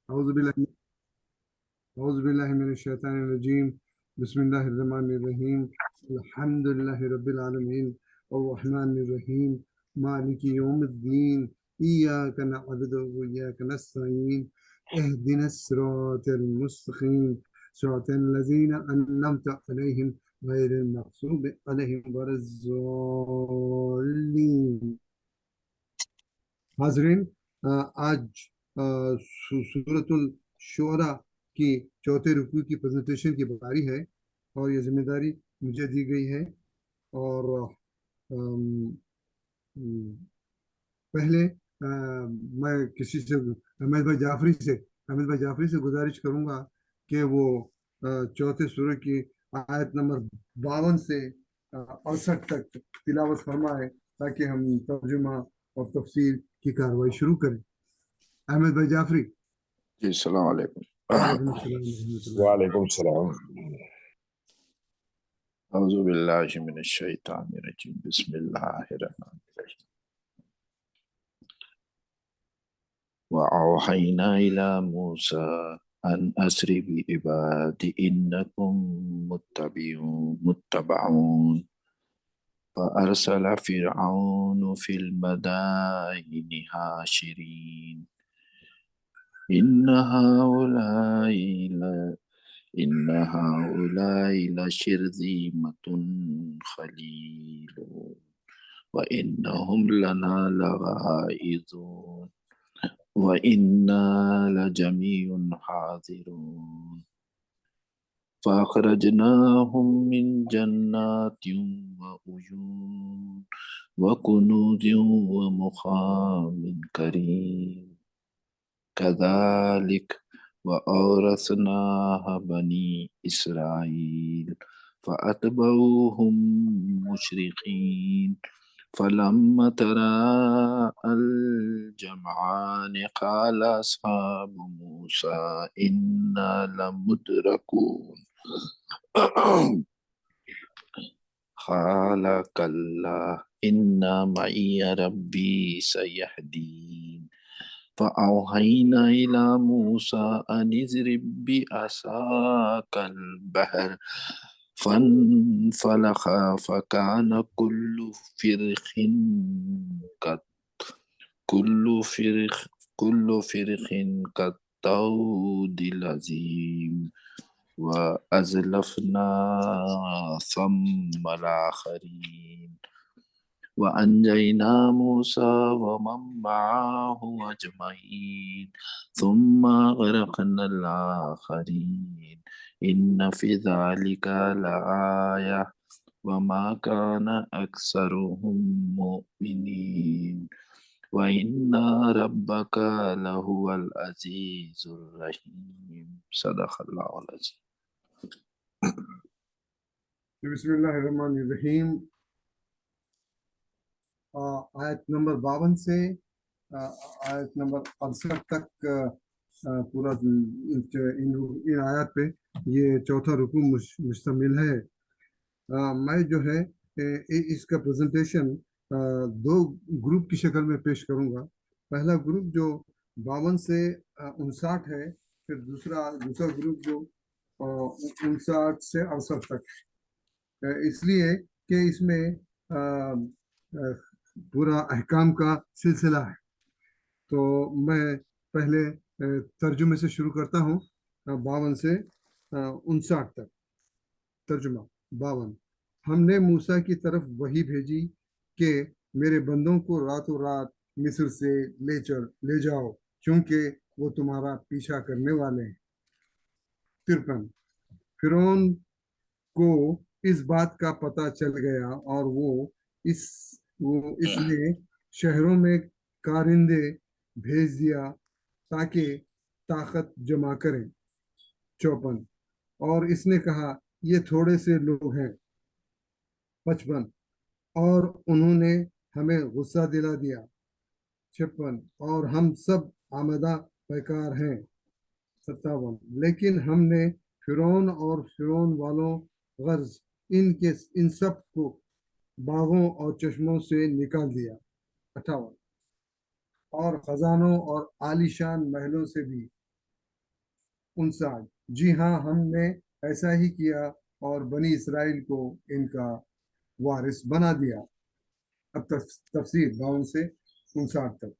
أعوذ بالله أعوذ بالله من الشيطان الرجيم. بسم الله الرحمن الرحيم. الحمد لله رب العالمين الرحمن الرحيم مالك يوم الدين إياك نعبد وإياك نستعين اهدنا الصراط المستقيم صراط الذين أنعمت عليهم غير المغضوب عليهم ولا الضالين. حاضرین، آج سورۃ الشعراء کی چوتھے رکوع کی پریزنٹیشن کی باری ہے اور یہ ذمہ داری مجھے دی گئی ہے. اور پہلے میں کسی سے احمد بھائی جعفری سے گزارش کروں گا کہ وہ چوتھے سورہ کی آیت نمبر 52 سے 68 تک تلاوت فرمائے تاکہ ہم ترجمہ اور تفسیر کی کاروائی شروع کریں. احمد بھائی جعفری. جی السلام علیکم. وعلیکم السلام ورحمۃ اللہ. وعلیکم السلام. اعوذ باللہ من الشیطان الرجیم. بسم اللہ الرحمن الرحیم. وَأَوْحَيْنَا إِلَى مُوسَىٰ أَنْ أَسْرِ بِعِبَادِي إِنَّكُمْ مُتَّبَعُونَ فَأَرْسَلَ فِرْعَوْنُ فِي الْمَدَائِنِ حَاشِرِينَ إِنَّ هؤلاء لشرذمة قليلون وإنهم لنا لغائظون وإنا لجميع حاذرون فأخرجناهم من جنات وعيون وكنوز ومقام كريم كذلك وأورثناها بني إسرائيل فأتبعوهم مشرقين فلما تراءى الجمعان قال أصحاب موسى إنا لمدركون قال كلا إن معي ربي سيهدين فأوحينا إلى موسى أن اضرب بعصاك البحر فانفلق فكان كل فرق كالطود العظيم وأزلفنا ثم الآخرين وأنجينا موسى ومن معه أجمعين ثم أغرقنا الآخرين إن في ذلك لآية وما كان أكثرهم مؤمنين وإن ربك لهو العزيز الرحيم. صدق الله العظيم. بسم اللہ الرحمن الرحیم. آیت نمبر 52 سے آیت نمبر 68 تک پورا ان آیات پہ یہ چوتھا رکوع مشتمل ہے. میں جو ہے اس کا پریزنٹیشن دو گروپ کی شکل میں پیش کروں گا. پہلا گروپ جو 52 سے 59 ہے، پھر دوسرا گروپ جو 59 سے 68 تک. اس لیے کہ اس میں پورا احکام کا سلسلہ ہے. تو میں پہلے ترجمے سے شروع کرتا ہوں. 52 سے 59 تک ترجمہ. 52. ہم نے موسیٰ کی طرف وحی بھیجی کہ میرے بندوں کو راتوں رات مصر سے لے جاؤ کیونکہ وہ تمہارا پیچھا کرنے والے ہیں. 53. فرعون کو اس بات کا پتہ چل گیا اور وہ اس نے شہروں میں کارندے بھیج دیا تاکہ طاقت جمع کریں. 54. اور اس نے کہا یہ تھوڑے سے لوگ ہیں. 55. اور انہوں نے ہمیں غصہ دلا دیا. 56. اور ہم سب آمدہ بیکار ہیں. 57. لیکن ہم نے فرعون اور فرعون والوں غرض ان سب کو باغوں اور چشموں سے نکال دیا. 58. اور خزانوں اور عالیشان محلوں سے بھی 59 جی ہاں ہم نے ایسا ہی کیا اور بنی اسرائیل کو ان کا وارث بنا دیا. اب تفسیر 52 سے 59 تک.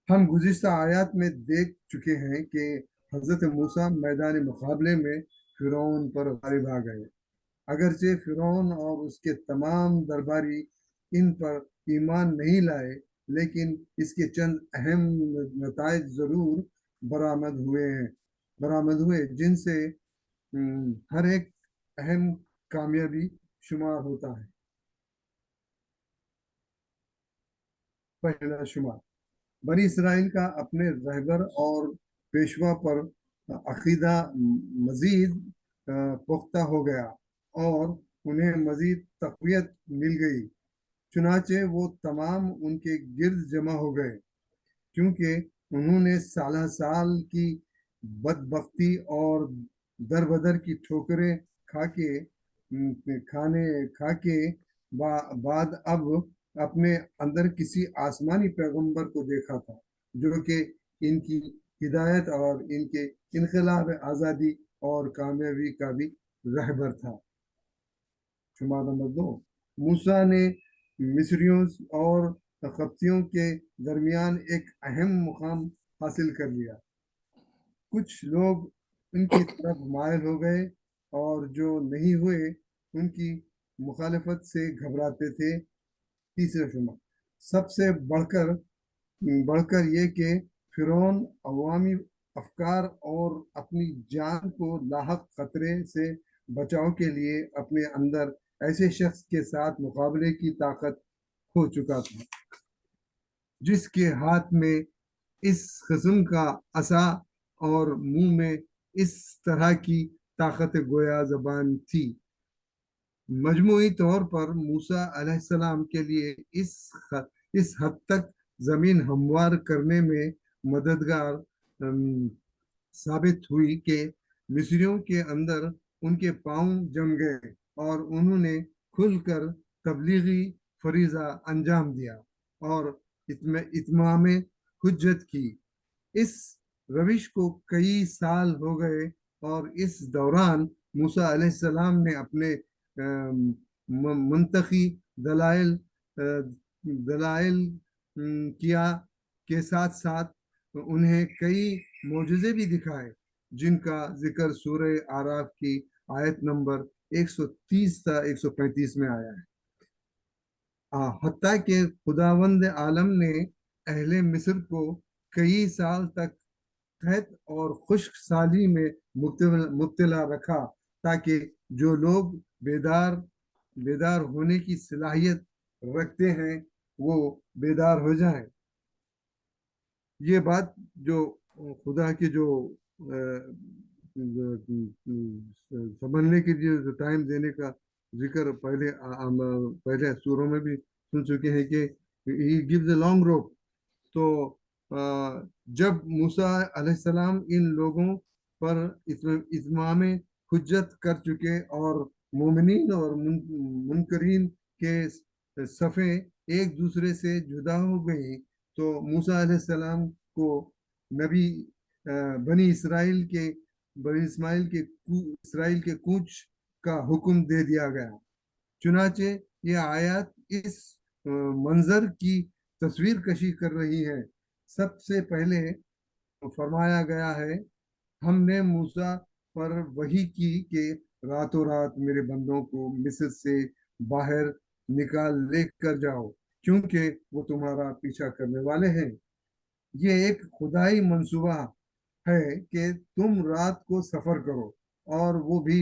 ہم گزشتہ آیات میں دیکھ چکے ہیں کہ حضرت موسیٰ میدان مقابلے میں فرعون پر غالب آ گئے. اگرچہ فرعون اور اس کے تمام درباری ان پر ایمان نہیں لائے، لیکن اس کے چند اہم نتائج ضرور برآمد ہوئے جن سے ہر ایک اہم کامیابی شمار ہوتا ہے. پہلا شمار بنی اسرائیل کا اپنے رہبر اور پیشوا پر عقیدہ مزید پختہ ہو گیا اور انہیں مزید تقویت مل گئی. چنانچہ وہ تمام ان کے گرد جمع ہو گئے، کیونکہ انہوں نے سالہ سال کی بدبختی اور در بدر کی ٹھوکریں کھا کے بعد اب اپنے اندر کسی آسمانی پیغمبر کو دیکھا تھا جو کہ ان کی ہدایت اور ان کے انقلاب آزادی اور کامیابی کا بھی رہبر تھا. شمار نمبر 2 موسیٰ نے مصریوں اور قبطیوں کے درمیان ایک اہم مقام حاصل کر لیا. کچھ لوگ ان کی طرف مائل ہو گئے اور جو نہیں ہوئے ان کی مخالفت سے گھبراتے تھے. تیسرا شمار سب سے بڑھ کر یہ کہ فرعون عوامی افکار اور اپنی جان کو لاحق خطرے سے بچاؤ کے لیے اپنے اندر ایسے شخص کے ساتھ مقابلے کی طاقت کھو چکا تھا جس کے ہاتھ میں اس قسم کا عصا اور منہ میں اس طرح کی طاقت گویا زبان تھی. مجموعی طور پر موسیٰ علیہ السلام کے لیے اس حد تک زمین ہموار کرنے میں مددگار ثابت ہوئی کہ مصریوں کے اندر ان کے پاؤں جم گئے اور انہوں نے کھل کر تبلیغی فریضہ انجام دیا اور اتمام حجت کی. اس روش کو کئی سال ہو گئے اور اس دوران موسیٰ علیہ السلام نے اپنے منطقی دلائل کیا کے ساتھ ساتھ انہیں کئی معجزے بھی دکھائے جن کا ذکر سورہ اعراف کی آیت نمبر 130 تا 135 میں آیا ہے. حتیٰ کہ خداوند عالم نے اہل مصر کو کئی سال تک قحط اور خشک سالی میں مبتلا رکھا تاکہ جو لوگ بیدار ہونے کی صلاحیت رکھتے ہیں وہ بیدار ہو جائیں. یہ بات جو خدا کے جو سنبھلنے کے لیے جو ٹائم دینے کا ذکر پہلے سوروں میں بھی سن چکے ہیں کہ he gives a long rope. تو جب موسیٰ علیہ السلام ان لوگوں پر اتمام حجت کر چکے اور مومنین اور منکرین کے صفیں ایک دوسرے سے جدا ہو گئیں تو موسیٰ علیہ السلام کو نبی بنی اسرائیل کے کوچ کا حکم دے دیا گیا. چنانچہ یہ آیات اس منظر کی تصویر کشی کر رہی ہے. سب سے پہلے فرمایا گیا ہے ہم نے موسیٰ پر وحی کی کہ راتوں رات میرے بندوں کو مصر سے باہر نکال لے کر جاؤ کیونکہ وہ تمہارا پیچھا کرنے والے ہیں. یہ ایک خدائی منصوبہ ہے کہ تم رات کو سفر کرو اور وہ بھی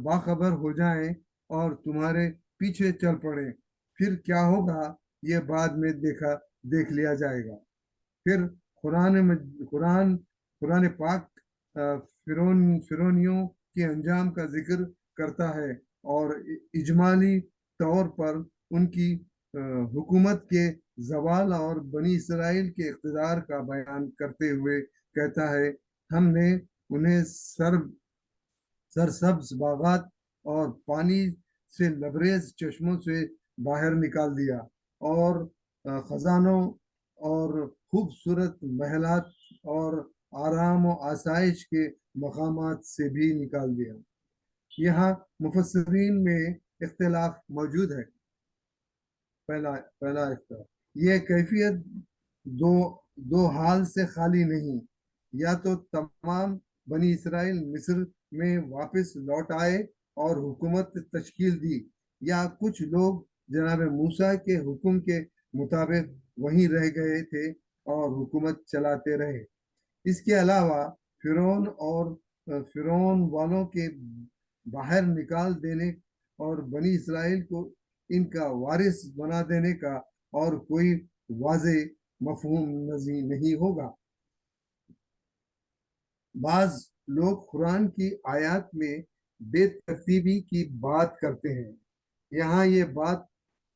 باخبر ہو جائیں اور تمہارے پیچھے چل پڑیں. پھر کیا ہوگا یہ بعد میں دیکھ لیا جائے گا. پھر قرآن پاک فرعونیوں کے انجام کا ذکر کرتا ہے اور اجمالی طور پر ان کی حکومت کے زوال اور بنی اسرائیل کے اقتدار کا بیان کرتے ہوئے کہتا ہے ہم نے انہیں سرسبز باغات اور پانی سے لبریز چشموں سے باہر نکال دیا اور خزانوں اور خوبصورت محلات اور आराम और आसाइश के मकामात से भी निकाल दिया। यहाँ मुफस्सिरीन में इख्तिलाफ मौजूद है। पहला पहला इख्तिलाफ, ये कैफियत दो दो हाल से खाली नहीं, या तो तमाम बनी इसराइल मिस्र में वापस लौट आए और हुकूमत तश्कील दी, या कुछ लोग जनाब मूसा के हुक्म के मुताबिक वहीं रह गए थे और हुकूमत चलाते रहे। इसके अलावा फिरौन वालों के बाहर निकाल देने और बनी इसराइल को इनका वारिस बना देने का और कोई वाज़े मफहूम नहीं होगा। बाज लोग कुरान की आयत में बेतरतीबी की बात करते हैं। यहाँ ये बात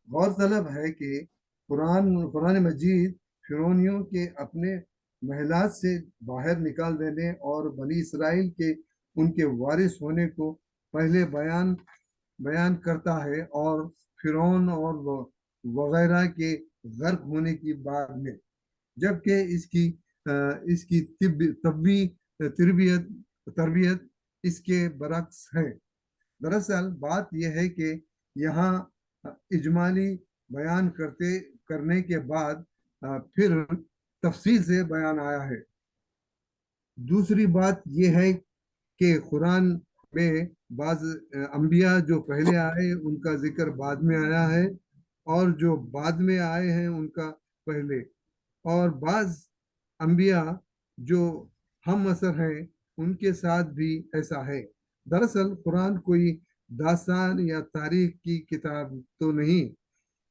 गौरतलब है कि कुरान मजीद फिरौनियों के अपने महलात से बाहर निकाल देने और बनी इसराइल के उनके वारिस होने को पहले बयान करता है, और फिरौन और वगैरह के गर्क होने की बाद में, जबकि इसकी तरबियत इसके बरक्स है। दरअसल बात यह है कि यहाँ इजमाली बयान करने के बाद फिर तफसील से बयान आया है। दूसरी बात यह है कि कुरान में बाज अंबिया जो पहले आए उनका जिक्र बाद में आया है, और जो बाद में आए हैं उनका पहले, और बाज अंबिया जो हम असर हैं उनके साथ भी ऐसा है। दरअसल कुरान कोई दास्तान या तारीख की किताब तो नहीं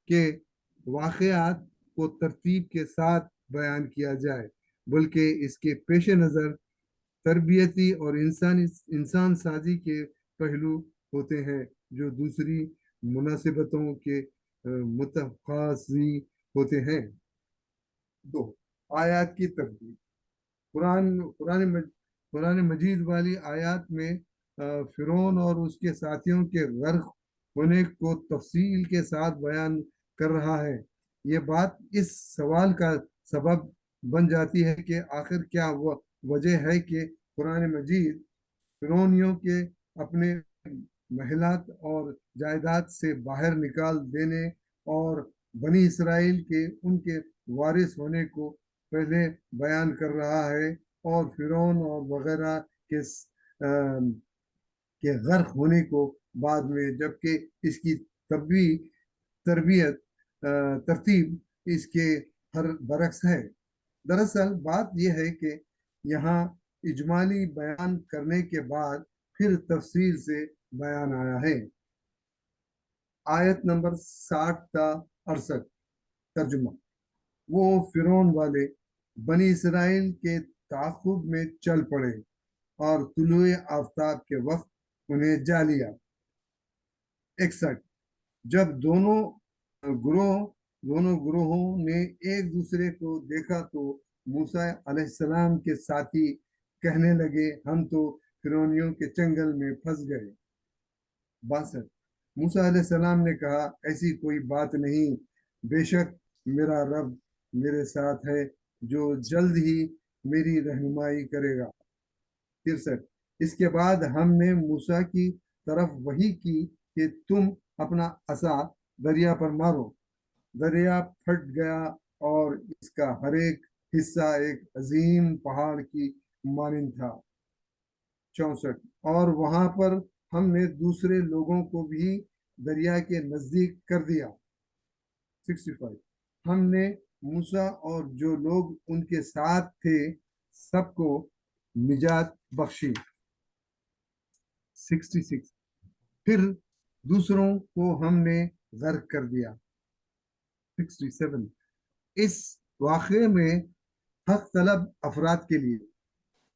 कि वाक़यात को तरतीब के साथ बयान किया जाए, बल्कि इसके पेश नज़र तरबियती और इंसान साजी के पहलू होते हैं जो दूसरी मुनासिबतों के मुतखाजी होते हैं। दो, आयत की तरतीब। कुरान मजीद वाली आयत में फिरौन और उसके साथियों के गर्क होने को तफसील के साथ बयान कर रहा है। ये बात इस सवाल का सबब बन जाती है कि आखिर क्या वजह है कि कुरान मजीद फिरौनियों के अपने महलात और जायदाद से बाहर निकाल देने और बनी इसराइल के उनके वारिस होने को पहले बयान कर रहा है, और फिरौन और वगैरह के गर्क होने को बाद में, जबकि इसकी तरतीब इसके हर बरक्स है। दरअसल बात यह है कि यहाँ इजमाली बयान करने के बाद फिर तफसील से बयान आया है। आयत नंबर 60 का 68 तर्जुमा। वो फिरौन वाले बनी इसराइल के ताक़ुब में चल पड़े और तुलुए आफ्ताब के वक्त उन्हें जा लिया। 61, जब दोनों ग्रोहों ने एक दूसरे को देखा तो मूसा अलैहिस्सलाम के साथी कहने लगे, हम तो फिरौनियों के चंगल में फंस गए। 62, मूसा अलैहिस्सलाम ने कहा, ऐसी कोई बात नहीं, बेशक मेरा रब मेरे साथ है जो जल्द ही मेरी रहनुमाई करेगा। 63, इसके बाद हमने मूसा की तरफ वही की कि तुम अपना असा दरिया पर मारो। दरिया फट गया और इसका हर एक हिस्सा एक अजीम पहाड़ की मानिंद था। 64, और वहां पर हमने दूसरे लोगों को भी दरिया के नजदीक कर दिया। 65, हमने मूसा और जो लोग उनके साथ थे सबको निजात बख्शी। 66, फिर दूसरों को हमने गर्क कर दिया। 67, इस वाक़े में हक तलब अफराद के लिए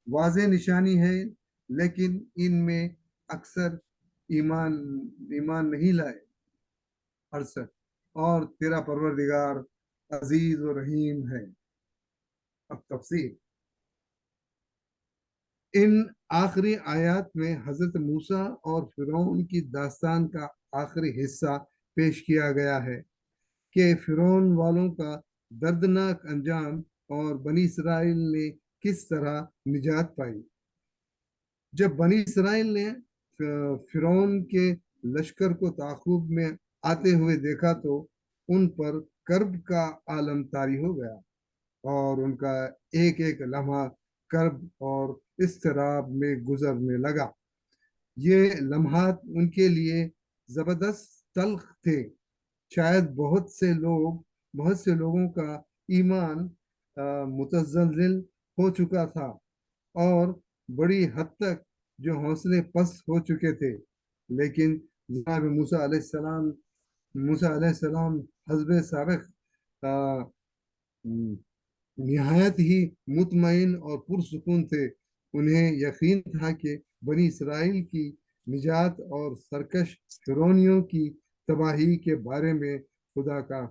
वाज़े निशानी है, लेकिन इनमें अक्सर ईमान नहीं लाए। 68, और तेरा परवरदिगार अजीज और रहीम है। अब तफसीर। इन आखिरी आयत में हजरत मूसा और फिरौन की दास्तान का आखिरी हिस्सा पेश किया गया है कि फिरौन वालों का दर्दनाक अंजाम और बनी इसराइल ने किस तरह निजात पाई। जब बनी इसराइल ने फिरौन के लश्कर को ताक़ूब में आते हुए देखा तो उन पर कर्ब का आलम तारी हो गया और उनका एक एक लम्हा कर्ब और इस्तराब में गुजरने लगा। ये लम्हात उनके लिए जबरदस्त तल्ख थे। शायद बहुत से लोगों का ईमान मुतज़ल्ज़िल हो चुका था और बड़ी हद तक जो हौसले पस्त हो चुके थे, लेकिन जनाब मूसा अलैहिस्सलाम हस्ब साबिक़ निहायत ही मुतमईन और पुरसुकून थे। उन्हें यकीन था कि बनी इसराइल की निजात और सरकश फिरौनियों की तबाही के बारे में खुदा का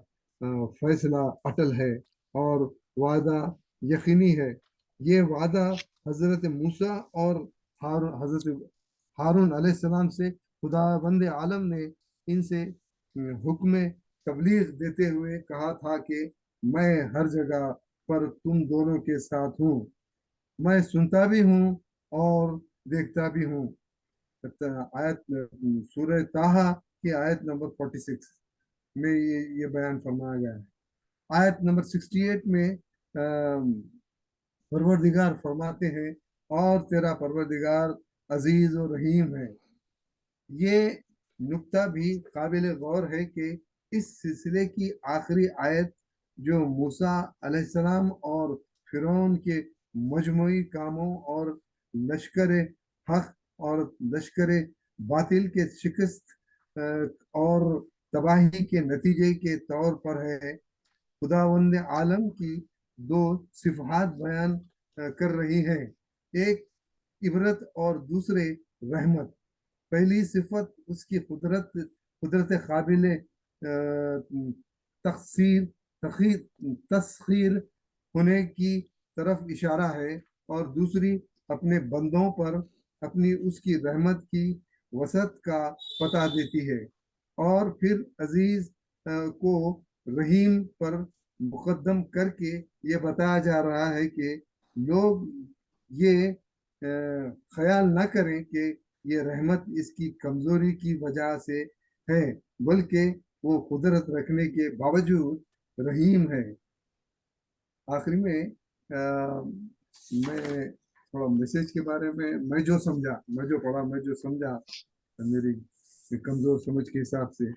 फैसला अटल है और वादा यकीनी है। ये वादा हजरत मूसा और हजरत हारून अलैहिस्सलाम से खुदावंद आलम ने इनसे हुक्म तबलीग देते हुए कहा था कि मैं हर जगह पर तुम दोनों के साथ हूँ। मैं सुनता भी हूँ और देखता भी हूँ। आयत सूरह ताहा की आयत नंबर 46 में ये बयान फरमाया गया है। आयत नंबर 68 में परवरदिगार फरमाते हैं और तेरा परवरदिगार अजीज और रहीम है। ये नुक्ता भी काबिल गौर है कि इस सिलसिले की आखिरी आयत जो मूसा अलैहिस्सलाम और फिरौन के मजमूई कामों और लश्कर हक और लश्कर बातिल के शिकस्त और तबाही के नतीजे के तौर पर है। खुदावंद आलम की दो सिफात बयान कर रही हैं, एक इबरत और दूसरे रहमत। पहली सिफत उसकी कुदरत काबिल तखसीर तस्खीर होने की तरफ इशारा है और दूसरी अपने बंदों पर अपनी उसकी रहमत की वसत का पता देती है और फिर अजीज को रहीम पर मुकद्दम करके ये बताया जा रहा है कि लोग ये ख्याल न करें कि ये रहमत इसकी कमजोरी की वजह से है, बल्कि वो कुदरत रखने के बावजूद रहीम है। आखिरी में मैं थोड़ा मैसेज के बारे में मैं जो पढ़ा मैं जो समझा मेरी कमजोर समझ के हिसाब से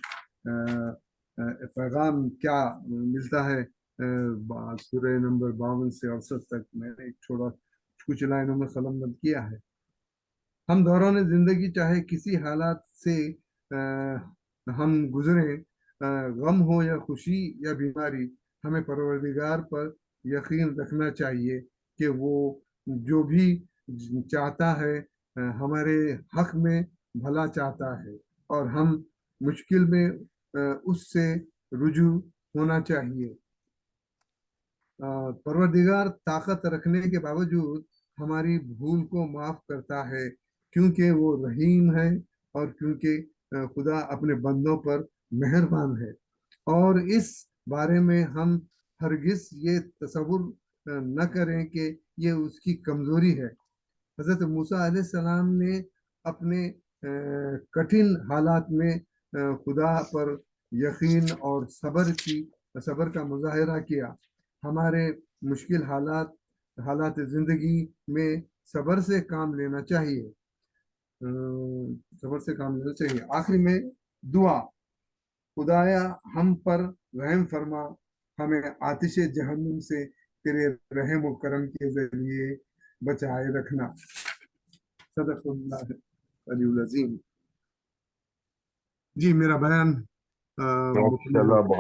पैगाम क्या मिलता है सूरह नंबर 52 से 68 तक मैंने छोड़ा कुछ लाइनों में कलमबंद किया है। हम दौरान जिंदगी चाहे किसी हालात से हम गुजरे, गम हो या खुशी या बीमारी, हमें परवरदिगार पर यकीन रखना चाहिए कि वो जो भी चाहता है हमारे हक में भला चाहता है और हम मुश्किल में उससे रुजू होना चाहिए। परवरदिगार ताकत रखने के बावजूद हमारी भूल को माफ करता है क्योंकि वो रहीम है और क्योंकि खुदा अपने बंदों पर मेहरबान है और इस बारे में हम हरगिज ये तसव्वुर न करें कि ये उसकी कमजोरी है। हजरत मूसा अलैहिस्सलाम ने अपने कठिन हालात में खुदा पर यकीन और सब्र का मुजाहिरा किया। हमारे मुश्किल हालात जिंदगी में सब्र से काम लेना चाहिए। आखिरी में दुआ, खुदाया हम पर रहम फरमा, हमें आतिश जहन्नुम से तेरे रहम और करम के जरिए बचाए रखना। सदक़ल्लाह अल अज़ीम। जी मेरा बयान मुकम्मल हो माशाल्लाह, गया। बहुत